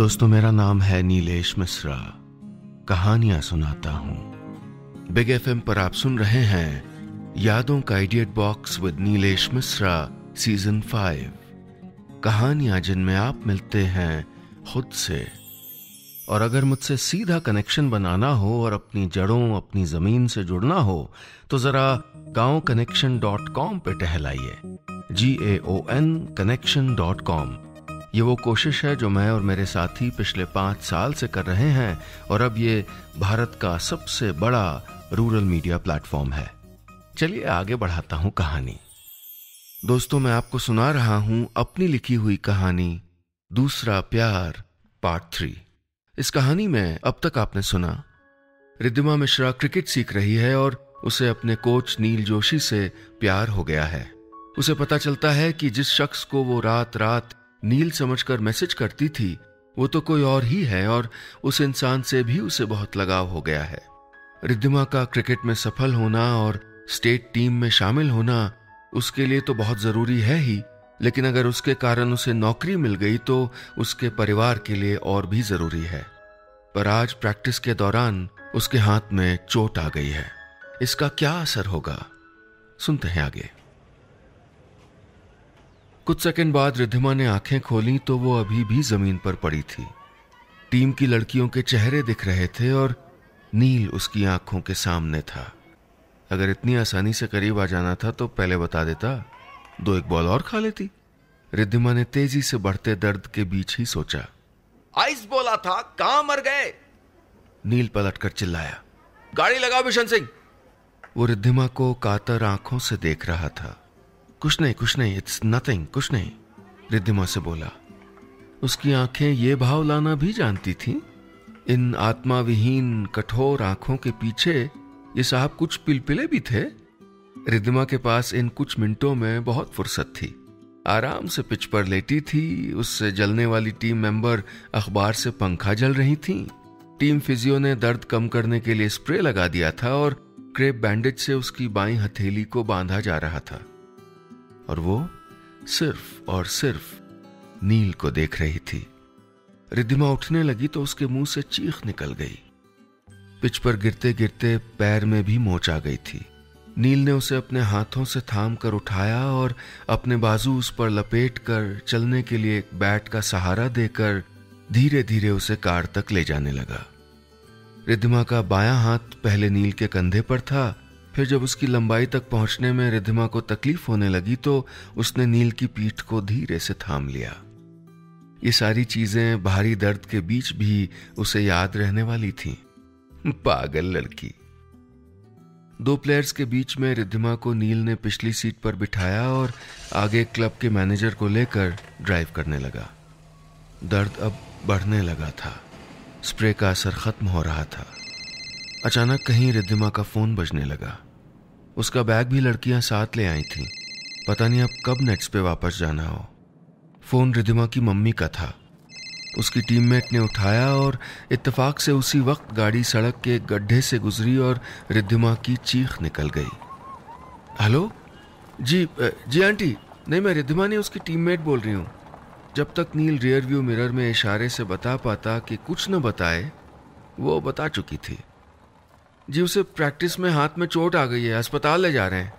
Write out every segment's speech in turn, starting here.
दोस्तों, मेरा नाम है नीलेश मिश्रा। कहानियां सुनाता हूं। बिग एफएम पर आप सुन रहे हैं यादों का idiot box with Nilesh Mishra season 5। कहानियां जिनमें आप मिलते हैं खुद से। और अगर मुझसे सीधा कनेक्शन बनाना हो और अपनी जड़ों, अपनी जमीन से जुड़ना हो तो जरा gaonconnection.com पे टहलाइए। GAON connection.com। ये वो कोशिश है जो मैं और मेरे साथी पिछले 5 साल से कर रहे हैं और अब ये भारत का सबसे बड़ा रूरल मीडिया प्लेटफॉर्म है। चलिए आगे बढ़ाता हूं कहानी। दोस्तों, मैं आपको सुना रहा हूं अपनी लिखी हुई कहानी दूसरा प्यार पार्ट 3। इस कहानी में अब तक आपने सुना रिद्धिमा मिश्रा क्रिकेट सीख रही है और उसे अपने कोच नील जोशी से प्यार हो गया है। उसे पता चलता है कि जिस शख्स को वो रात रात नील समझकर मैसेज करती थी वो तो कोई और ही है और उस इंसान से भी उसे बहुत लगाव हो गया है। रिद्धिमा का क्रिकेट में सफल होना और स्टेट टीम में शामिल होना उसके लिए तो बहुत जरूरी है ही, लेकिन अगर उसके कारण उसे नौकरी मिल गई तो उसके परिवार के लिए और भी जरूरी है। पर आज प्रैक्टिस के दौरान उसके हाथ में चोट आ गई है। इसका क्या असर होगा, सुनते हैं आगे। कुछ सेकंड बाद रिद्धिमा ने आंखें खोली तो वो अभी भी जमीन पर पड़ी थी। टीम की लड़कियों के चेहरे दिख रहे थे और नील उसकी आंखों के सामने था। अगर इतनी आसानी से करीब आ जाना था तो पहले बता देता, 2-1 बॉल और खा लेती। रिद्धिमा ने तेजी से बढ़ते दर्द के बीच ही सोचा। आइस बोला था, कहां मर गए? नील पलटकर चिल्लाया। गाड़ी लगाओ बिशन सिंह। वो रिद्धिमा को कातर आंखों से देख रहा था। कुछ नहीं, इट्स नथिंग, कुछ नहीं, रिद्धिमा से बोला। उसकी आंखें ये भाव लाना भी जानती थीं। इन आत्मा विहीन कठोर आंखों के पीछे ये साहब कुछ पिलपिले भी थे। रिद्धिमा के पास इन कुछ मिनटों में बहुत फुर्सत थी। आराम से पिच पर लेटी थी। उससे जलने वाली टीम मेंबर अखबार से पंखा जल रही थीं। टीम फिजियो ने दर्द कम करने के लिए स्प्रे लगा दिया था और क्रेप बैंडेज से उसकी बाईं हथेली को बांधा जा रहा था और वो सिर्फ और सिर्फ नील को देख रही थी। रिद्धिमा उठने लगी तो उसके मुंह से चीख निकल गई। पिच पर गिरते गिरते पैर में भी मोच आ गई थी। नील ने उसे अपने हाथों से थाम कर उठाया और अपने बाजू उस पर लपेट कर चलने के लिए एक बैट का सहारा देकर धीरे धीरे उसे कार तक ले जाने लगा। रिद्धिमा का बायां हाथ पहले नील के कंधे पर था। फिर जब उसकी लंबाई तक पहुंचने में रिद्धिमा को तकलीफ होने लगी तो उसने नील की पीठ को धीरे से थाम लिया। ये सारी चीजें भारी दर्द के बीच भी उसे याद रहने वाली थीं। पागल लड़की। 2 प्लेयर्स के बीच में रिद्धिमा को नील ने पिछली सीट पर बिठाया और आगे क्लब के मैनेजर को लेकर ड्राइव करने लगा। दर्द अब बढ़ने लगा था। स्प्रे का असर खत्म हो रहा था। अचानक कहीं रिद्धिमा का फोन बजने लगा। उसका बैग भी लड़कियां साथ ले आई थीं। पता नहीं अब कब नेट्स पे वापस जाना हो। फोन रिद्धिमा की मम्मी का था। उसकी टीममेट ने उठाया और इत्तेफाक से उसी वक्त गाड़ी सड़क के गड्ढे से गुजरी और रिद्धिमा की चीख निकल गई। हेलो, जी आंटी। नहीं, मैं रिद्धिमा नहीं, उसकी टीममेट बोल रही हूँ। जब तक नील रियर व्यू मिरर में इशारे से बता पाता कि कुछ न बताए, वो बता चुकी थी। जी, उसे प्रैक्टिस में हाथ में चोट आ गई है, अस्पताल ले जा रहे हैं।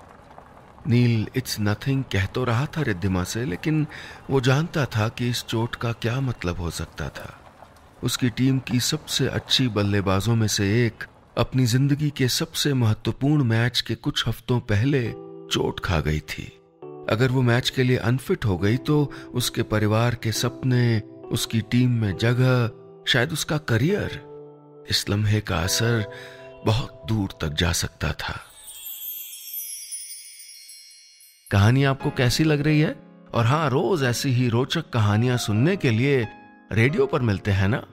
नील इट्स नथिंग कह तो रहा था रिद्धिमा से, लेकिन वो जानता था कि इस चोट का क्या मतलब हो सकता था। उसकी टीम की सबसे अच्छी बल्लेबाजों में से एक अपनी जिंदगी के सबसे महत्वपूर्ण मैच के कुछ हफ्तों पहले चोट खा गई थी। अगर वो मैच के लिए अनफिट हो गई तो उसके परिवार के सपने, उसकी टीम में जगह, शायद उसका करियर, इस लम्हे का असर बहुत दूर तक जा सकता था। कहानी आपको कैसी लग रही है? और हाँ, रोज ऐसी ही रोचक कहानियां सुनने के लिए रेडियो पर मिलते हैं ना।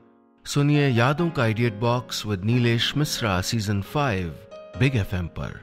सुनिए यादों का idiot box with Nilesh Mishra season 5 big FM पर।